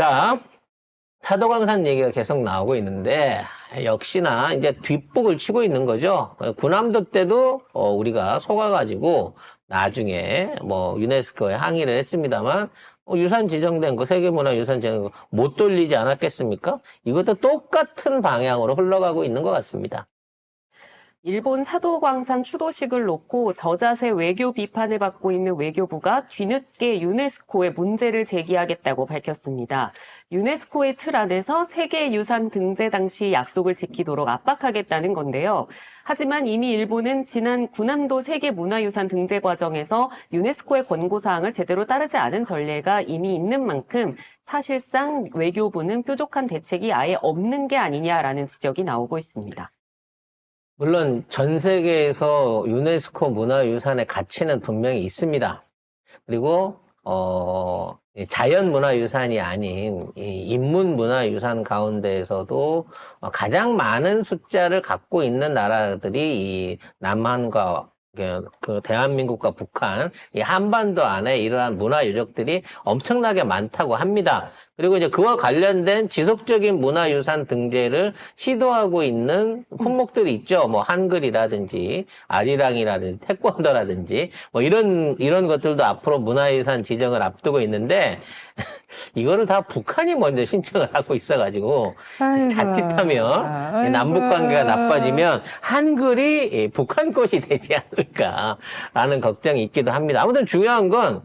자, 사도광산 얘기가 계속 나오고 있는데 역시나 이제 뒷북을 치고 있는 거죠. 군함도 때도 우리가 속아가지고 나중에 뭐 유네스코에 항의를 했습니다만 유산 지정된 거 세계문화유산 지정된 거 못 돌리지 않았겠습니까? 이것도 똑같은 방향으로 흘러가고 있는 것 같습니다. 일본 사도광산 추도식을 놓고 저자세 외교 비판을 받고 있는 외교부가 뒤늦게 유네스코에 문제를 제기하겠다고 밝혔습니다. 유네스코의 틀 안에서 세계유산 등재 당시 약속을 지키도록 압박하겠다는 건데요. 하지만 이미 일본은 지난 군함도 세계문화유산 등재 과정에서 유네스코의 권고사항을 제대로 따르지 않은 전례가 이미 있는 만큼 사실상 외교부는 뾰족한 대책이 아예 없는 게 아니냐라는 지적이 나오고 있습니다. 물론 전 세계에서 유네스코 문화유산의 가치는 분명히 있습니다. 그리고 자연문화유산이 아닌 인문문화유산 가운데에서도 가장 많은 숫자를 갖고 있는 나라들이 이 남한과 그 대한민국과 북한, 이 한반도 안에 이러한 문화 유적들이 엄청나게 많다고 합니다. 그리고 이제 그와 관련된 지속적인 문화유산 등재를 시도하고 있는 품목들이 있죠. 뭐 한글이라든지 아리랑이라든지 태권도라든지 뭐 이런 것들도 앞으로 문화유산 지정을 앞두고 있는데 이거를 다 북한이 먼저 신청을 하고 있어가지고 자칫하면 남북 관계가 나빠지면 한글이 북한 것이 되지 않을까라는 걱정이 있기도 합니다. 아무튼 중요한 건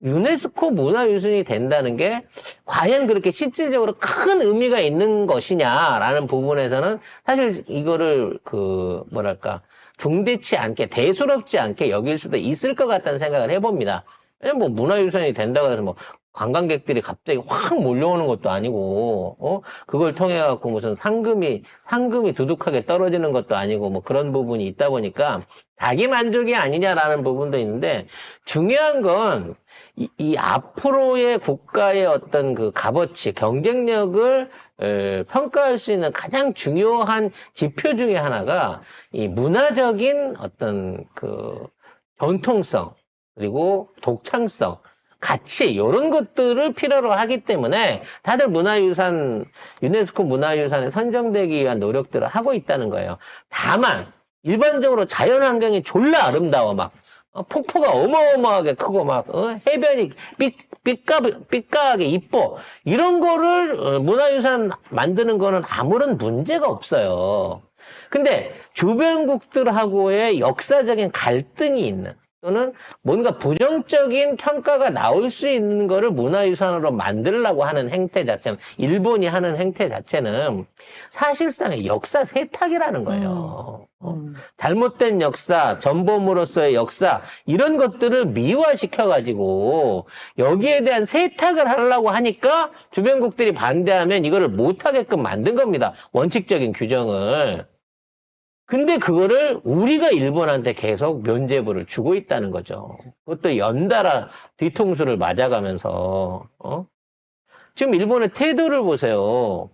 유네스코 문화유산이 된다는 게 과연 그렇게 실질적으로 큰 의미가 있는 것이냐라는 부분에서는 사실 이거를 중대치 않게 대수롭지 않게 여길 수도 있을 것 같다는 생각을 해봅니다. 뭐 문화유산이 된다 그래서 뭐 관광객들이 갑자기 확 몰려오는 것도 아니고, 그걸 통해 갖고 무슨 상금이 두둑하게 떨어지는 것도 아니고, 뭐 그런 부분이 있다 보니까 자기 만족이 아니냐라는 부분도 있는데, 중요한 건 이 앞으로의 국가의 어떤 그 값어치, 경쟁력을 평가할 수 있는 가장 중요한 지표 중에 하나가 이 문화적인 어떤 그 전통성, 그리고 독창성, 가치 이런 것들을 필요로 하기 때문에 다들 유네스코 문화유산에 선정되기 위한 노력들을 하고 있다는 거예요. 다만 일반적으로 자연환경이 졸라 아름다워 막 폭포가 어마어마하게 크고 막 해변이 삐까하게 이뻐 이런 거를 문화유산 만드는 거는 아무런 문제가 없어요. 근데 주변국들하고의 역사적인 갈등이 있는 또는 뭔가 부정적인 평가가 나올 수 있는 거를 문화유산으로 만들려고 하는 행태 자체는, 일본이 하는 행태 자체는 사실상의 역사 세탁이라는 거예요. 잘못된 역사, 전범으로서의 역사, 이런 것들을 미화시켜가지고 여기에 대한 세탁을 하려고 하니까 주변국들이 반대하면 이거를 못하게끔 만든 겁니다. 원칙적인 규정을. 근데 그거를 우리가 일본한테 계속 면죄부를 주고 있다는 거죠. 그것도 연달아 뒤통수를 맞아가면서, 지금 일본의 태도를 보세요.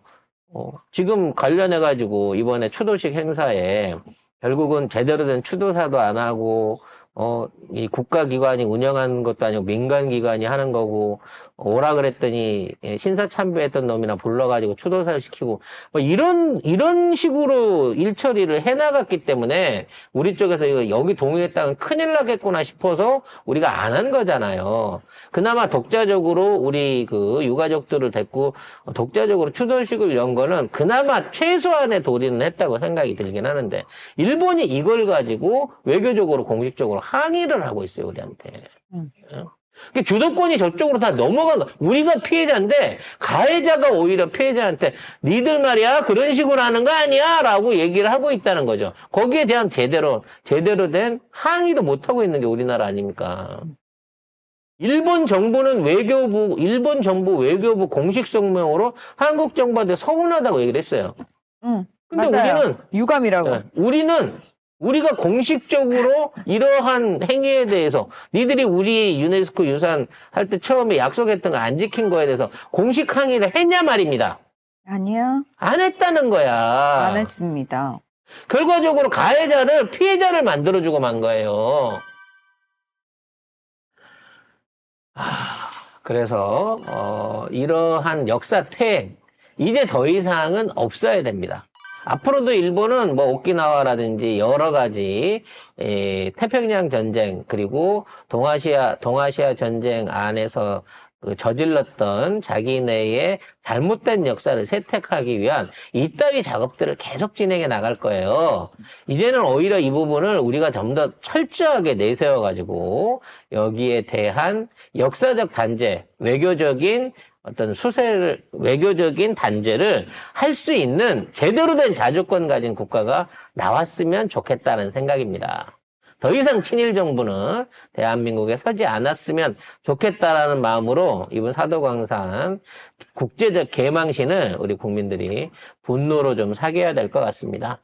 지금 관련해가지고 이번에 추도식 행사에 결국은 제대로 된 추도사도 안 하고, 이 국가기관이 운영하는 것도 아니고 민간기관이 하는 거고, 오라 그랬더니 신사참배했던 놈이나 불러가지고 추도사를 시키고, 뭐 이런 식으로 일처리를 해나갔기 때문에 우리 쪽에서 이거 여기 동의했다면 큰일 나겠구나 싶어서 우리가 안 한 거잖아요. 그나마 독자적으로 우리 그 유가족들을 데리고 독자적으로 추도식을 연 거는 그나마 최소한의 도리는 했다고 생각이 들긴 하는데, 일본이 이걸 가지고 외교적으로 공식적으로 항의를 하고 있어요, 우리한테. 주도권이 저쪽으로 다 넘어간 거. 우리가 피해자인데 가해자가 오히려 피해자한테 니들 말이야 그런 식으로 하는 거 아니야 라고 얘기를 하고 있다는 거죠. 거기에 대한 제대로 된 항의도 못하고 있는 게 우리나라 아닙니까? 일본 정부는 일본 정부 외교부 공식 성명으로 한국 정부한테 서운하다고 얘기를 했어요. 근데 맞아요. 우리는 유감이라고. 우리가 공식적으로 이러한 행위에 대해서 니들이 우리 유네스코 유산 할 때 처음에 약속했던 거 안 지킨 거에 대해서 공식 항의를 했냐 말입니다. 아니요. 안 했다는 거야. 안 했습니다. 결과적으로 피해자를 만들어주고 만 거예요. 그래서 이러한 역사 퇴행 이제 더 이상은 없어야 됩니다. 앞으로도 일본은 뭐 오키나와라든지 여러 가지 태평양 전쟁 그리고 동아시아 전쟁 안에서 그 저질렀던 자기네의 잘못된 역사를 세탁하기 위한 이따위 작업들을 계속 진행해 나갈 거예요. 이제는 오히려 이 부분을 우리가 좀 더 철저하게 내세워가지고 여기에 대한 역사적 단죄, 외교적인 어떤 외교적인 단죄를 할 수 있는 제대로 된 자주권 가진 국가가 나왔으면 좋겠다는 생각입니다. 더 이상 친일 정부는 대한민국에 서지 않았으면 좋겠다라는 마음으로 이번 사도광산 국제적 개망신을 우리 국민들이 분노로 좀 사겨야 될 것 같습니다.